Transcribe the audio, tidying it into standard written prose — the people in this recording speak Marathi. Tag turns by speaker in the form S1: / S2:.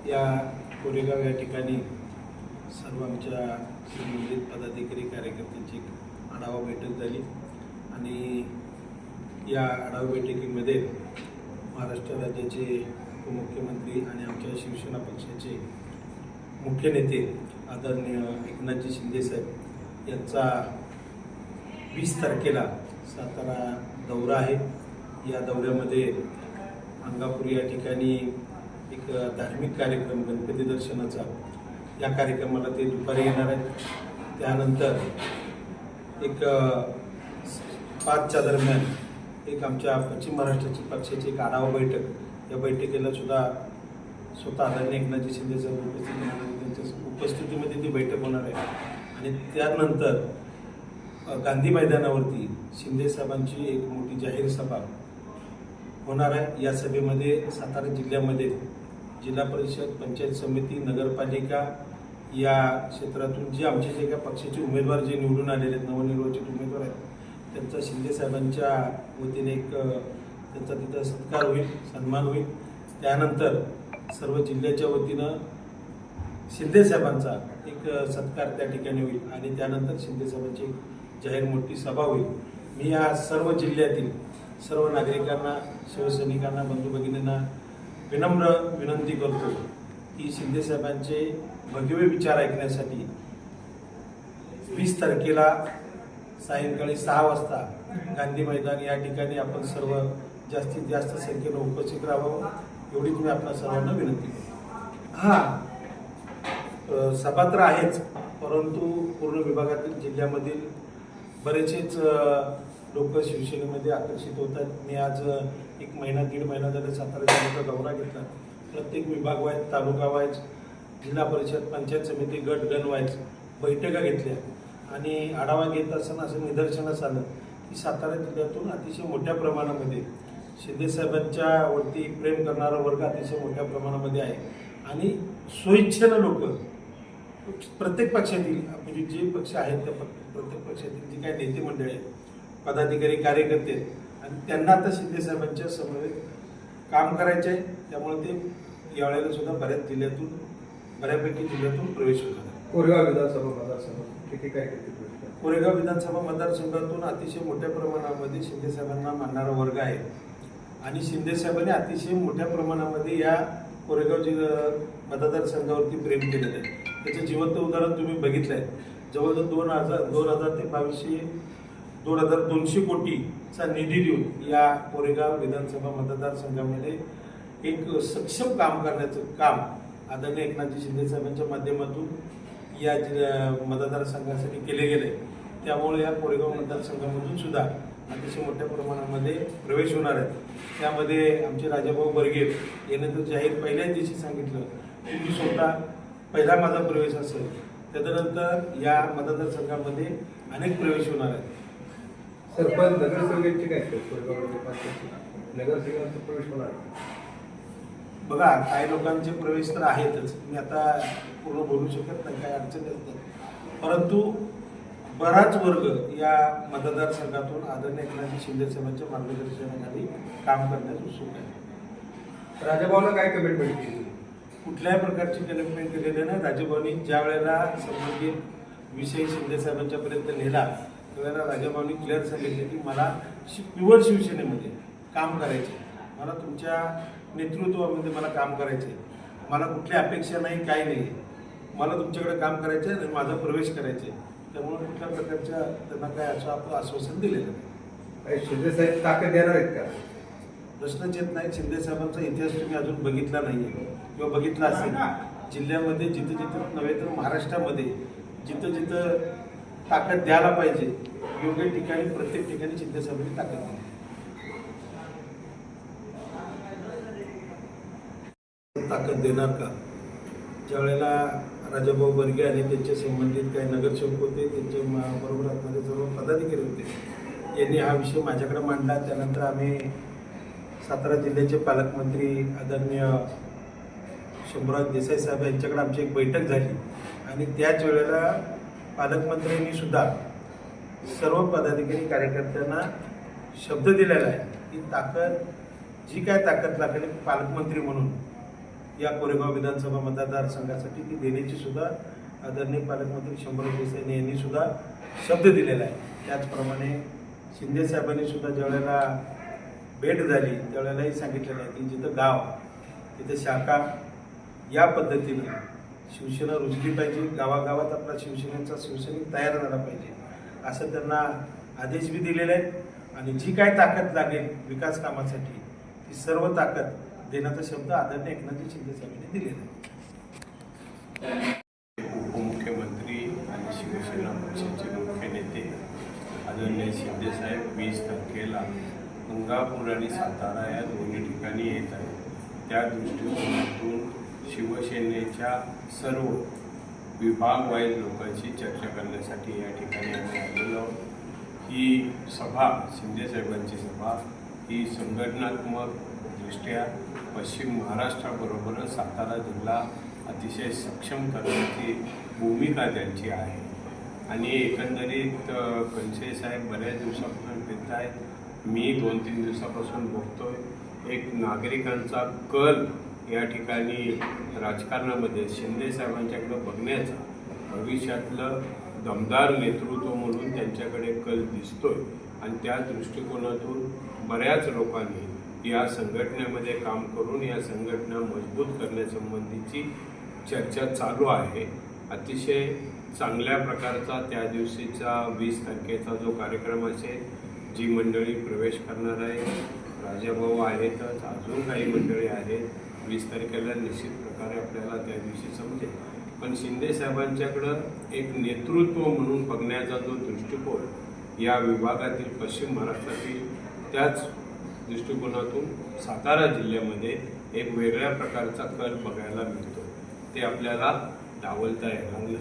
S1: या कोरेगाव या ठिकाणी सर्व आमच्या संबंधित पदाधिकारी कार्यकर्त्यांची आढावा बैठक झाली आणि या आढावा बैठकीमध्ये महाराष्ट्र राज्याचे उपमुख्यमंत्री आणि आमच्या शिवसेना पक्षाचे मुख्य नेते आदरणीय एकनाथजी शिंदे साहेब यांचा 20 तारखेला सातारा दौरा आहे। या दौऱ्यामध्ये अंगापूर या ठिकाणी एक धार्मिक कार्यक्रम गणपती दर्शनाचा या कार्यक्रमाला ते दुपारी येणार आहेत। त्यानंतर एक 5च्या दरम्यान एक आमच्या पश्चिम महाराष्ट्राची पक्षाची एक आढावा बैठक, या बैठकीला सुद्धा स्वतः आदरणीय एकनाथजी शिंदे साहेब उपस्थित होणार आहेत। त्यांच्या उपस्थितीमध्ये ती बैठक होणार आहे आणि त्यानंतर गांधी मैदानावरती शिंदे साहेबांची एक मोठी जाहीर सभा होणार आहे। या सभेमध्ये सातारा जिल्ह्यामध्ये जिल्हा परिषद, पंचायत समिती, नगरपालिका या क्षेत्रातून जे आमचे जे काही पक्षाचे उमेदवार जे निवडून आलेले आहेत, नवनिर्वाचित उमेदवार आहेत, त्यांचा शिंदे साहेबांच्या वतीने एक त्यांचा तिथं सत्कार होईल, सन्मान होईल। त्यानंतर सर्व जिल्ह्याच्या वतीनं शिंदे साहेबांचा एक सत्कार त्या ठिकाणी होईल आणि त्यानंतर शिंदे साहेबांची एक जाहीर मोठी सभा होईल। मी या सर्व जिल्ह्यातील सर्व नागरिकांना, शिवसैनिकांना, बंधू भगिनींना विनम्र विनंती करतो की शिंदे साहेबांचे भगवे विचार ऐकण्यासाठी 20 तारखेला सायंकाळी 6 वाजता गांधी मैदान या ठिकाणी आपण सर्व जास्तीत जास्त संख्येनं उपस्थित राहावं एवढी तुम्ही आपल्या सर्वांना विनंती करतो। सभा तर आहेच, परंतु पूर्ण विभागातील जिल्ह्यामधील बरेचसेच लोक शिवसेनेमध्ये आकर्षित होतात। मी आज 1 महिना 1.5 महिना झाले सातारा जिल्ह्याचा दौरा घेतला। प्रत्येक विभाग वाईज, तालुका वाईज, जिल्हा परिषद, पंचायत समिती, गट गण वाईज बैठका घेतल्या आणि आढावा घेत असताना असं निदर्शनास आलं की सातारा जिल्ह्यातून अतिशय मोठ्या प्रमाणामध्ये शिंदे साहेबांच्या वरती प्रेम करणारा वर्ग अतिशय मोठ्या प्रमाणामध्ये आहे आणि स्वइच्छेनं लोक प्रत्येक पक्षातील म्हणजे जे पक्ष आहेत त्या प्रत्येक पक्षातील जे काही नेते मंडळी आहेत, पदाधिकारी, कार्यकर्ते आणि त्यांना आता शिंदे साहेबांच्या समवेत काम करायचे आहे। त्यामुळे ते यावेळेला सुद्धा बऱ्यापैकी जिल्ह्यातून प्रवेश होणार आहे।
S2: कोरेगाव विधानसभा मतदारसंघ किती कार्यकर्ते?
S1: कोरेगाव विधानसभा मतदारसंघातून अतिशय मोठ्या प्रमाणामध्ये शिंदे साहेबांना मानणारा वर्ग आहे आणि शिंदे साहेबांनी अतिशय मोठ्या प्रमाणामध्ये या कोरेगाव मतदारसंघावरती प्रेम केलेलं आहे। त्याचं जिवंत उदाहरण तुम्ही बघितलं आहे। जवळजवळ 2000 ते 2200 कोटीचा निधी देऊन या कोरेगाव विधानसभा मतदारसंघामध्ये एक सक्षम काम करण्याचं काम आदरणीय एकनाथजी शिंदे साहेबांच्या माध्यमातून या मतदारसंघासाठी केले गेले। त्यामुळे या कोरेगाव मतदारसंघामधून सुद्धा अतिशय मोठ्या प्रमाणामध्ये प्रवेश होणार आहेत। त्यामध्ये आमचे राजाभाऊ बर्गे यांनी तर जाहीर पहिल्याच दिवशी सांगितलं की मी स्वतः पहिला माझा प्रवेश असेल, त्याच्यानंतर या मतदारसंघामध्ये अनेक प्रवेश होणार आहेत।
S2: सरपंच, नगरसेवकांचे काय नगरसेवकांचा प्रवेश होणार?
S1: बघा, काही लोकांचे प्रवेश तर आहेतच, मी आता पूर्ण बोलू शकत नाही, काही अडचणी असतात, परंतु बराच वर्ग या मतदारसंघातून आदरणीय एकनाथजी शिंदे साहेबांच्या मार्गदर्शनाखाली काम करण्यास उत्सुक आहे।
S2: राजाभाऊला काय कमिटमेंट केली?
S1: कुठल्याही प्रकारची कमिटमेंट केलेली नाही। राजाभाऊनी ज्या वेळेला संबंधित विषय शिंदे साहेबांच्यापर्यंत नेला त्यावेळेला राजाभाऊनी क्लिअर सांगितले की मला प्युअर शिवसेनेमध्ये काम करायचे, मला तुमच्या नेतृत्वामध्ये मला काम करायचे, मला कुठली अपेक्षा नाही, काही नाही, मला तुमच्याकडे काम करायचं आणि माझा प्रवेश करायचे। त्यामुळे कुठल्या प्रकारच्या त्यांना काय असं आपलं आश्वासन दिलेलं नाही।
S2: शिंदे साहेब ताकद देणार आहेत का?
S1: प्रश्नच येत नाही। शिंदे साहेबांचा इतिहास तुम्ही अजून बघितला नाहीये किंवा बघितला असेल, जिल्ह्यामध्ये जिथं जिथं नव्हे तर महाराष्ट्रामध्ये जिथं जिथं ताकद द्यायला पाहिजे योग्य ठिकाणी प्रत्येक ठिकाणी शिंदे साहेबांनी ताकद दिली। ताकद देणार का? ज्या वेळेला राजाभाऊ बर्गे आणि त्यांच्या संबंधित काही नगरसेवक होते, त्यांच्या बरोबर असणारे सर्व पदाधिकारी होते, यांनी हा विषय माझ्याकडे मांडला। त्यानंतर आम्ही सातारा जिल्ह्याचे पालकमंत्री आदरणीय शंभूराज देसाई साहेब यांच्याकडे आमची एक बैठक झाली आणि त्याच वेळेला पालकमंत्र्यांनी सुद्धा सर्व पदाधिकारी कार्यकर्त्यांना शब्द दिलेला आहे की ताकद जी काय ताकद लागेल पालकमंत्री म्हणून या कोरेगाव विधानसभा मतदारसंघासाठी ती देण्याची सुद्धा आदरणीय पालकमंत्री शंभूराज देसाई यांनी सुद्धा शब्द दिलेला आहे. त्याचप्रमाणे शिंदे साहेबांनी सुद्धा ज्यावेळेला भेट झाली त्यावेळेलाही सांगितलेलं आहे की जिथं गाव तिथं शाखा या पद्धतीनं शिवसेना रुजली पाहिजे, गावागावात आपला शिवसेनेचा शिवसैनिक तयार झाला पाहिजे असं त्यांना आदेश बी दिलेले आहेत. आणि जी काय ताकद लागेल विकास कामासाठी ती सर्व ताकद देण्याचा शब्द आदरणीय एकनाथजी शिंदे साहेबांनी दिलेला आहे.
S3: उपमुख्यमंत्री आणि शिवसेना पक्षाचे मुख्य नेते आदरणीय शिंदे साहेब 20 तारखेला गंगापूर आणि सातारा या दोन्ही ठिकाणी येत आहेत. त्या दृष्टिकोनातून शिवसेनेच्या सर्व विभागवाईज लोकांशी चर्चा करण्यासाठी या ठिकाणी आम्ही आलेलो आहोत. ही सभा शिंदे साहेबांची सभा ही संघटनात्मक दृष्ट्या पश्चिम महाराष्ट्राबरोबरच सातारा जिल्हा अतिशय सक्षम करण्याची भूमिका त्यांची आहे. आणि एकंदरीत कणसे साहेब बऱ्याच दिवसापासून फिरत आहेत. मी 2-3 दिवसापासून बघतोय एक नागरिकांचा कल या ठिकाणी राजकारणामध्ये शिंदे साहेबांच्याकडे बघण्याचा भविष्यातलं दमदार नेतृत्व म्हणून त्यांच्याकडे कल दिसतोय. आणि त्या दृष्टिकोनातून बऱ्याच लोकांनी या संघटनेमध्ये काम करून या संघटना मजबूत करण्यासंबंधीची चर्चा चालू आहे. अतिशय चांगल्या प्रकारचा त्या दिवशीचा 20 तारखेचा जो कार्यक्रम असेल, जी मंडळी प्रवेश करणार आहे, राजाभाऊ आहेतच, अजून काही मंडळी आहेत. 20 तारखेला निश्चित प्रकारे आपल्याला त्या दिवशी समजेल. पण शिंदे साहेबांच्याकडं एक नेतृत्व म्हणून बघण्याचा जो दृष्टिकोन या विभागातील पश्चिम महाराष्ट्रातील त्याच दृष्टिकोनातून सातारा जिल्ह्यामध्ये एक वेगळ्या प्रकारचा कल बघायला मिळतो. ते आपल्याला डावलता येणार नाही.